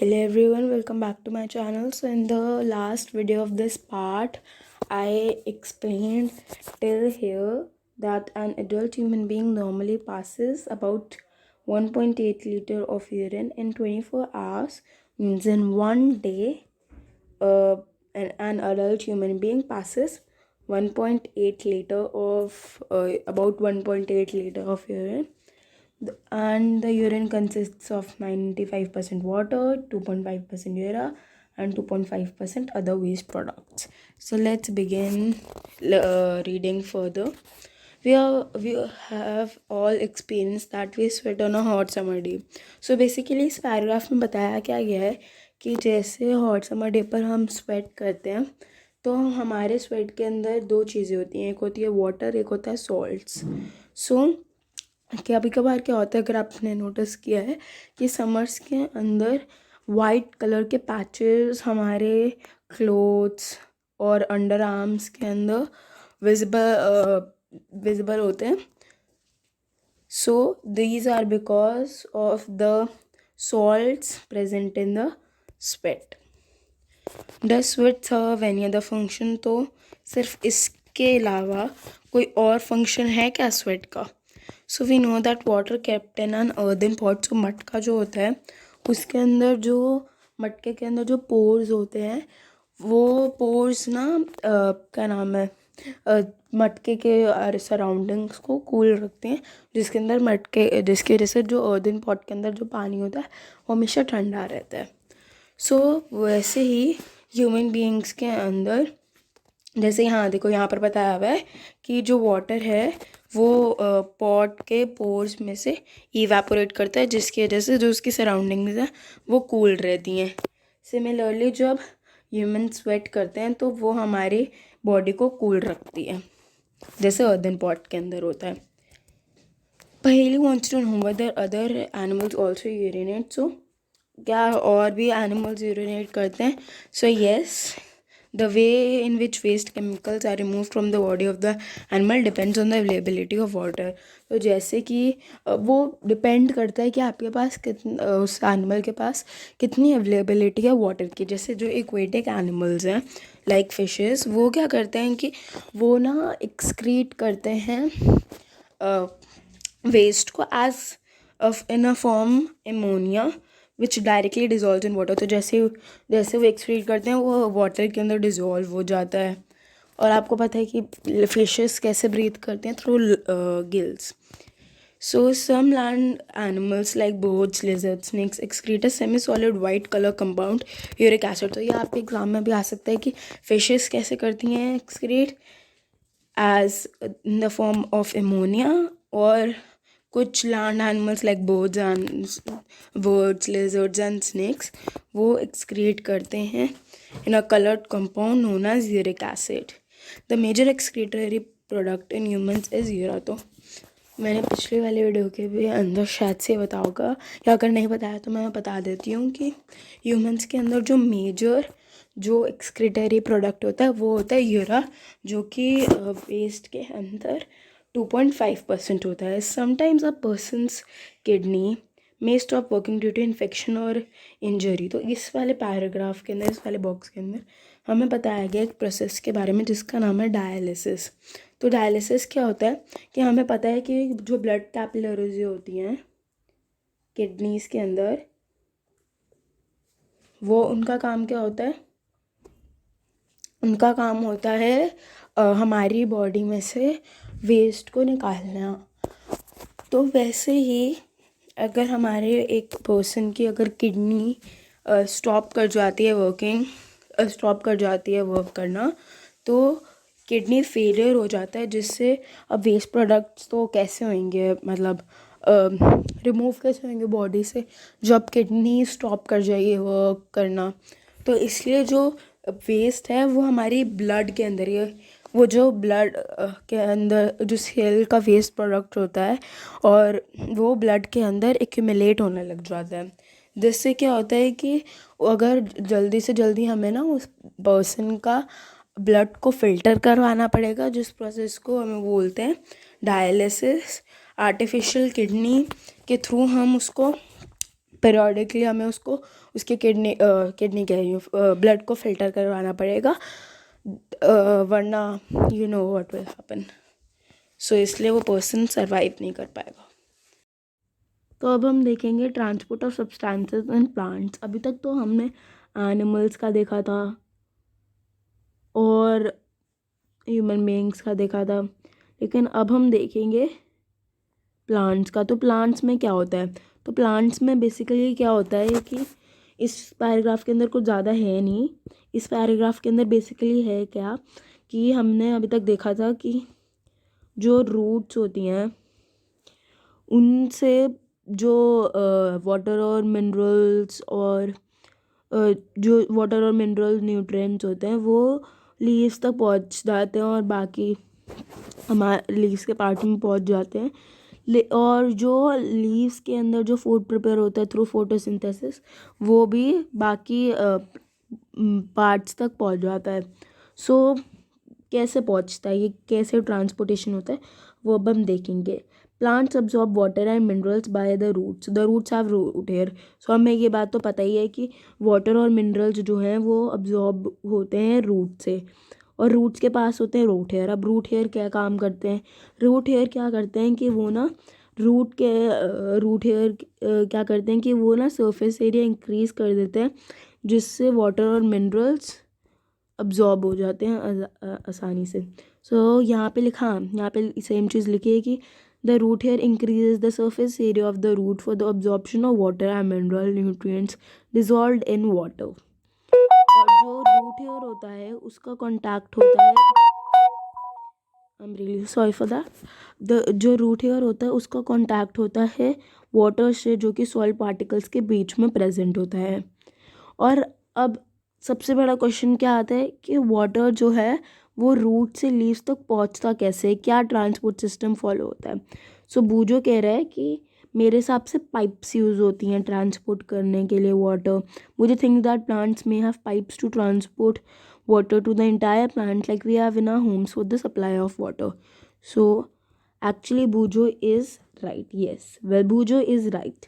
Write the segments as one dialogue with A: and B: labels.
A: Hello everyone, welcome back to my channel. So in the last video of this part, I explained till here that an adult human being normally passes about 1.8 liter of urine in 24 hours. Means in one day, an adult human being passes 1.8 liter of about 1.8 liter of urine, and the urine consists of 95% water, 2.5% urea, and 2.5% other waste products. So let's begin reading further. We have all experienced that we sweat on a hot summer day. So basically इस paragraph में बताया क्या गया है कि जैसे hot summer day पर हम स्वेट करते हैं तो हमारे स्वेट के अंदर दो चीज़ें होती हैं, एक होती है वाटर, एक होता है सॉल्ट्स. सो कभी कभार क्या होता है, अगर आपने नोटिस किया है कि समर्स के अंदर वाइट कलर के पैचेस हमारे क्लोथ्स और अंडर आर्म्स के अंदर विजिबल होते हैं. So these are because of the salts present in the sweat. The sweat serve any other function? तो सिर्फ इसके अलावा कोई और फंक्शन है क्या स्वेट का? So we know that water kept in an earthen pot. सो मटका जो होता है उसके अंदर जो मटके के अंदर जो पोर्स होते हैं वो पोर्स ना क्या नाम है, मटके के सराउंडिंग्स को कूल रखते हैं, जिसकी वजह से जो अर्दन पॉट के अंदर जो पानी होता है वो हमेशा ठंडा रहता है. सो वैसे ही ह्यूमन बीइंग्स के अंदर, जैसे यहाँ देखो, यहाँ पर बताया हुआ है कि जो वाटर है वो पॉट के पोर्स में से इवेपोरेट करता है, जिसकी वजह से जो उसकी सराउंडिंग्स हैं वो कूल रहती हैं. सिमिलरली जब ह्यूमन स्वेट करते हैं तो वो हमारी बॉडी को कूल रखती है, जैसे अर्दन पॉट के अंदर होता है. पहली wants to know whether other animals also urinate. So क्या और भी एनिमल्स यूरिनेट करते हैं? So yes, the way in which waste chemicals are removed from the body of the animal depends on the availability of water. तो जैसे कि वो depend करता है कि आपके पास उस एनिमल के पास कितनी अवेलेबिलिटी है वाटर की. जैसे जो एक्वेटिक एनिमल्स हैं लाइक फिशेस, वो क्या करते हैं कि वो ना एक्सक्रीट करते हैं वेस्ट को as in a form ammonia which directly dissolve in water. तो जैसे वो एक्सक्रीट करते हैं वो वाटर के अंदर डिजॉल्व हो जाता है. और आपको पता है कि फिशेस कैसे ब्रीथ करते हैं? Through gills. So some land animals like birds, lizard, snakes excrete a semi solid white colour compound uric acid. तो ये आपके एग्जाम में भी आ सकता है कि फिशेस कैसे करती हैं excrete as in the form of ammonia, और कुछ land animals like birds, lizards and snakes वो एक्सक्रीट करते हैं in a coloured compound known as uric acid. The major excretory product in humans is urea. तो मैंने पिछले वाले video के भी अंदर शायद से बताया होगा, या अगर नहीं बताया तो मैं बता देती हूँ कि ह्यूमंस के अंदर जो मेजर जो एक्सक्रीटरी प्रोडक्ट होता है वो होता है यूरा, जो कि वेस्ट के अंदर 2.5% होता है. Sometimes a person's kidney may stop working due to infection और इंजरी. तो इस वाले पैराग्राफ के अंदर, इस वाले बॉक्स के अंदर हमें बताया गया एक प्रोसेस के बारे में जिसका नाम है डायलिसिस. तो डायलिसिस क्या होता है कि हमें पता है कि जो ब्लड कैपिलरीज होती हैं किडनीज के अंदर, वो उनका काम क्या होता है? उनका काम होता है हमारी बॉडी में से वेस्ट को निकालना. तो वैसे ही अगर हमारे एक पर्सन की अगर किडनी स्टॉप कर जाती है वर्क करना, तो किडनी फेलियर हो जाता है, जिससे अब वेस्ट प्रोडक्ट्स तो कैसे होंगे, मतलब रिमूव कैसे होंगे बॉडी से जब किडनी स्टॉप कर जाएगी वर्क करना. तो इसलिए जो वेस्ट है वो हमारी ब्लड के अंदर ही, वो जो ब्लड के अंदर जो सेल का वेस्ट प्रोडक्ट होता है और वो ब्लड के अंदर एक्यूमुलेट होने लग जाता है. जिससे क्या होता है कि अगर जल्दी से जल्दी हमें ना उस पर्सन का ब्लड को फिल्टर करवाना पड़ेगा, जिस प्रोसेस को हमें बोलते हैं डायलिसिस. आर्टिफिशियल किडनी के थ्रू हम उसको periodically हमें उसको उसके किडनी कह रही हूँ ब्लड को फिल्टर करवाना पड़ेगा, वरना you know what will happen. सो इसलिए वो पर्सन सर्वाइव नहीं कर पाएगा. तो अब हम देखेंगे transport of substances in plants. अभी तक तो हमने एनिमल्स का देखा था और ह्यूमन बीइंग्स का देखा था, लेकिन अब हम देखेंगे प्लांट्स का. तो प्लांट्स में क्या होता है? तो प्लांट्स में बेसिकली क्या होता है कि इस पैराग्राफ के अंदर कुछ ज़्यादा है नहीं. इस पैराग्राफ के अंदर बेसिकली है क्या कि हमने अभी तक देखा था कि जो रूट्स होती हैं उनसे जो वाटर और मिनरल्स और जो वाटर और मिनरल न्यूट्रिएंट्स होते हैं वो लीव्स तक पहुंच जाते हैं और बाकी हमारे लीव्स के पार्ट में पहुंच जाते हैं. और जो लीव्स के अंदर जो फूड प्रिपेयर होता है थ्रू फोटोसिंथेसिस वो भी बाकी पार्ट्स तक पहुंच जाता है. सो कैसे पहुंचता है, ये कैसे ट्रांसपोर्टेशन होता है, वो अब हम देखेंगे. Plants absorb water and minerals by the roots have root hair. So हमें ये बात तो पता ही है कि वाटर और मिनरल्स जो हैं वो अब्जॉर्ब होते हैं रूट से, और रूट्स के पास होते हैं रूट हेयर. अब रूट हेयर क्या काम करते हैं? रूट हेयर क्या करते हैं कि वो ना रूट हेयर क्या करते हैं कि वो ना सरफेस एरिया इंक्रीज कर देते हैं, जिससे वाटर और मिनरल्स अब्जॉर्ब हो जाते हैं आसानी से. सो यहाँ पे लिखा, यहाँ पे सेम चीज़ लिखी है कि the root hair increases the surface area of the root for the absorption of water and mineral nutrients dissolved in water. और जो रूट हेयर होता है उसका कांटेक्ट होता है, I am really sorry for that, जो रूट हेयर होता है उसका कांटेक्ट होता है वाटर से, जो कि सॉइल पार्टिकल्स के बीच में प्रेजेंट होता है. और अब सबसे बड़ा क्वेश्चन क्या आता है कि वाटर जो है वो रूट से लीव्स तक पहुंचता कैसे, क्या ट्रांसपोर्ट सिस्टम फॉलो होता है. सो बूजो कह रहा है कि मेरे हिसाब से पाइप्स यूज़ होती हैं ट्रांसपोर्ट करने के लिए वाटर. मुझे थिंक दैट प्लांट्स में have pipes to transport water to the entire plant like we have in our homes for the supply of water. So actually Bujo is right. Yes, well Bujo is right.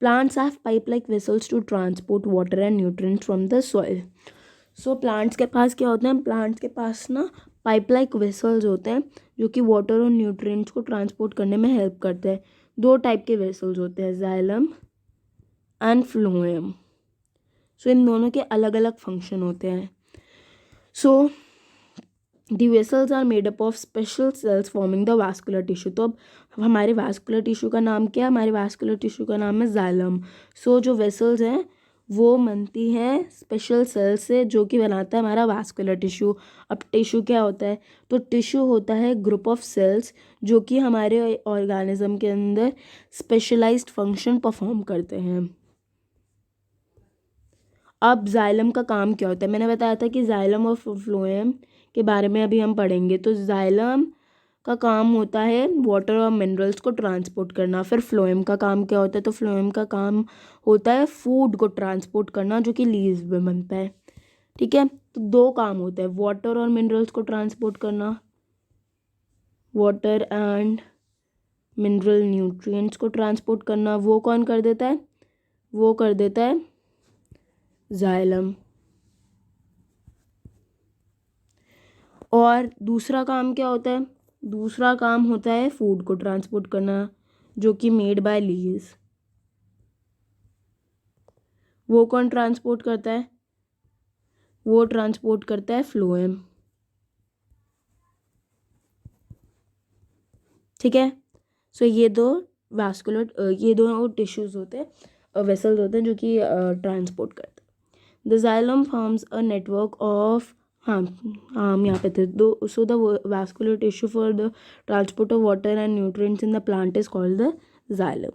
A: Plants have pipe like vessels to transport water and nutrients from the soil. So plants के पास क्या होते हैं? Plants के पास ना pipe like vessels होते हैं जो कि वाटर और न्यूट्रिएंट्स को ट्रांसपोर्ट करने में हेल्प करते हैं. दो टाइप के वेसल्स होते हैं, जाइलम एंड फ्लोएम. सो इन दोनों के अलग अलग फंक्शन होते हैं. So the vessels are made up of special cells forming the vascular tissue. तो अब हमारे vascular tissue का नाम क्या है? हमारे vascular tissue का नाम है xylem. So जो vessels हैं वो बनती हैं स्पेशल सेल से, जो कि बनाता है हमारा vascular tissue. अब टिश्यू क्या होता है? तो टिश्यू होता है ग्रुप ऑफ सेल्स जो कि हमारे ऑर्गेनिज्म के अंदर स्पेशलाइज्ड फंक्शन परफॉर्म करते हैं. अब जाइलम का काम क्या होता है? मैंने बताया था कि जाइलम और फ्लोएम के बारे में अभी हम पढ़ेंगे. तो जाइलम का काम होता है वाटर और मिनरल्स को ट्रांसपोर्ट करना. फिर फ्लोएम का काम क्या होता है? तो फ्लोएम का काम होता है फूड को ट्रांसपोर्ट करना, जो कि लीव्स में बनता है. ठीक है, तो दो काम होता है, वाटर और मिनरल्स को ट्रांसपोर्ट करना, वाटर एंड मिनरल न्यूट्रिएंट्स को ट्रांसपोर्ट करना. वो कौन कर देता है? वो कर देता है जाइलम. और दूसरा काम क्या होता है? दूसरा काम होता है फूड को ट्रांसपोर्ट करना, जो कि मेड बाय लीव्स. वो कौन ट्रांसपोर्ट करता है? वो ट्रांसपोर्ट करता है फ्लोएम. ठीक है, सो ये दो टिश्यूज होते हैं, वेसल्स होते हैं जो कि ट्रांसपोर्ट करते हैं. The xylem forms a network of, हाँ हम यहाँ पे थे दो. So the vascular tissue for the transport of water and nutrients in the plant is called the xylem.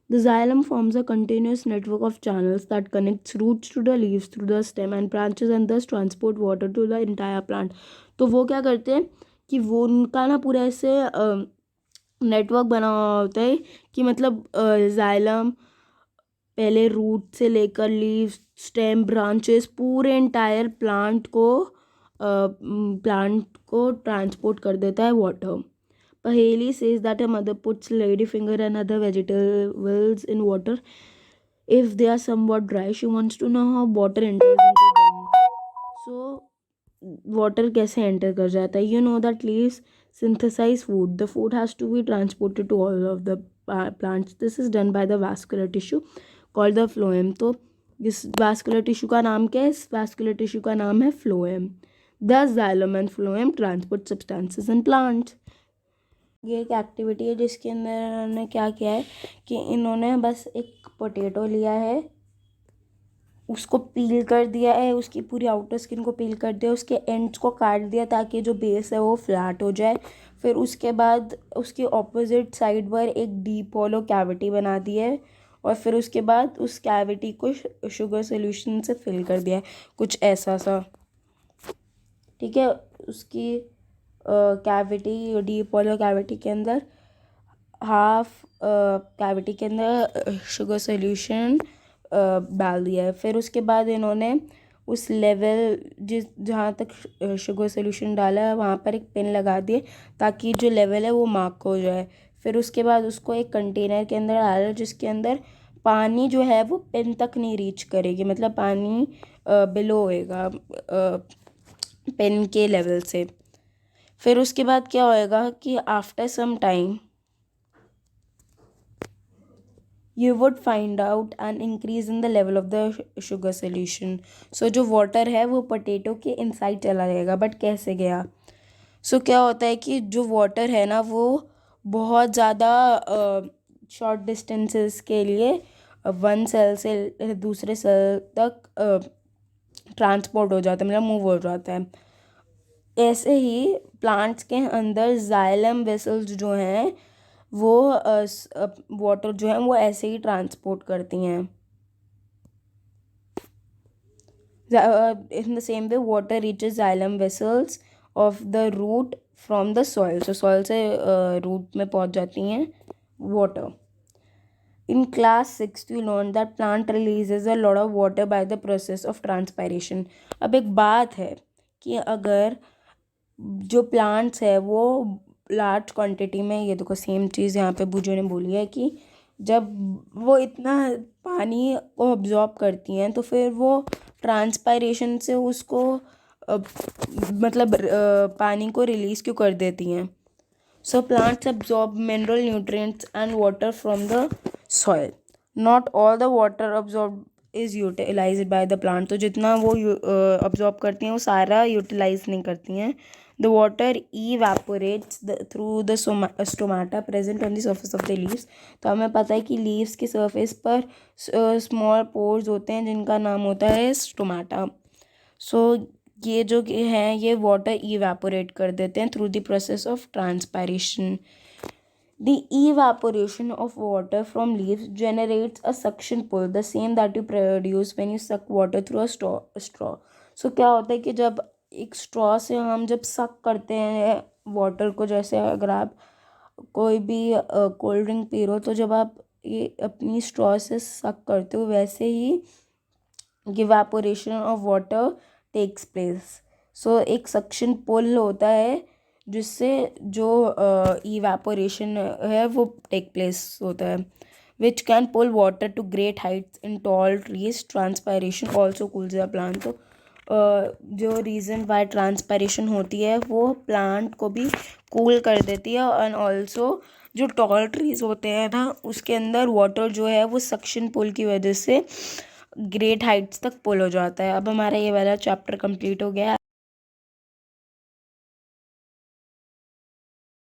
A: The xylem forms a continuous network of channels that connects roots to the leaves through the stem and branches and thus transport water to the entire plant. तो वो क्या करते हैं कि वो उनका ना पूरा ऐसे नेटवर्क बना हुआ होता है कि मतलब जाइलम पहले रूट से लेकर लीव्स, स्टेम, ब्रांचेस, पूरे एंटायर प्लांट को ट्रांसपोर्ट कर देता है water. Paheli says that a mother puts ladyfinger and other vegetables in water if they are somewhat dry, she wants to know how water enters into them. So water कैसे enter कर जाता है? You know that leaves synthesize food. The food has to be transported to all of the plants. This is done by the vascular tissue called the phloem. तो इस vascular tissue का नाम क्या है? इस vascular tissue का नाम है phloem. Thus xylem and phloem transport substances in plants. ये एक एक्टिविटी है जिसके अंदर इन्होंने क्या किया है कि इन्होंने बस एक पोटैटो लिया है, उसको पील कर दिया है, उसकी पूरी आउटर स्किन को पील कर दिया, उसके एंड्स को काट दिया ताकि जो बेस है वो फ्लैट हो जाए। फिर उसके बाद उसकी ऑपोजिट साइड पर एक डीप होलो कैविटी बना दी है और फिर उसके बाद उस कैविटी को शुगर सोल्यूशन से फिल कर दिया है, कुछ ऐसा सा। ठीक है, उसकी कैविटी डीप होलो कैविटी के अंदर हाफ कैविटी के अंदर शुगर सोल्यूशन डाल दिया है। फिर उसके बाद इन्होंने उस लेवल जहाँ तक शुगर सोल्यूशन डाला है वहाँ पर एक पेन लगा दिए ताकि जो लेवल है वो मार्क हो जाए। फिर उसके बाद उसको एक कंटेनर के अंदर डाला जिसके अंदर पानी जो है वो पेन तक नहीं रीच करेगी, मतलब पानी बिलो होएगा पेन के लेवल से। फिर उसके बाद क्या होएगा कि after some time you would find out an increase in the level of the sugar solution. So जो water है वो पोटैटो के इनसाइड चला जाएगा, बट कैसे गया? क्या होता है कि जो वाटर है ना वो बहुत ज़्यादा शॉर्ट डिस्टेंसेस के लिए वन सेल से दूसरे सेल तक ट्रांसपोर्ट हो जाता है, मतलब मूव हो जाता है। ऐसे ही प्लांट्स के अंदर जाइलम वेसल्स जो हैं वो वाटर जो है वो ऐसे ही ट्रांसपोर्ट करती हैं। In the same way water reaches xylem vessels of the root from the soil. So soil से root में पहुंच जाती हैं water. In class 6 you learned that plant releases a lot of water by the process of transpiration. अब एक बात है कि अगर जो plants है वो लार्ज क्वांटिटी में, ये देखो सेम चीज़ यहाँ पे बुजो ने बोली है कि जब वो इतना पानी को अब्जॉर्ब करती हैं तो फिर वो ट्रांसपायरेशन से उसको मतलब पानी को रिलीज़ क्यों कर देती हैं? So plants absorb mineral nutrients and water from the soil. Not all the water absorb is utilized by the plant. तो जितना वो अब्जॉर्ब करती हैं वो सारा यूटिलाइज नहीं करती हैं। The water evaporates through the stomata present on the surface of the leaves. तो हमें पता है कि leaves की surface पर small pores होते हैं जिनका नाम होता है stomata. So ये जो हैं ये water evaporate कर देते हैं through the process of transpiration. The evaporation of water from leaves generates a suction pull, the same that you produce when you suck water through a straw. So क्या होता है कि जब एक स्ट्रॉ से हम जब सक करते हैं वाटर को, जैसे अगर आप कोई भी कोल्ड ड्रिंक पी रहे हो तो जब आप ये अपनी स्ट्रॉ से सक करते हो वैसे ही evaporation of water takes place. So एक सक्शन पुल होता है जिससे जो इवेपोरेशन है वो टेक प्लेस होता है, which can pull water to great heights in tall trees. Transpiration also cools the plant. तो जो रीज़न वाई ट्रांसपायरेशन होती है वो प्लांट को भी कूल कर देती है एंड ऑल्सो जो टॉल ट्रीज़ होते हैं ना उसके अंदर वाटर जो है वो सक्शन पुल की वजह से ग्रेट हाइट्स तक पुल हो जाता है। अब हमारा ये वाला चैप्टर कंप्लीट हो गया है।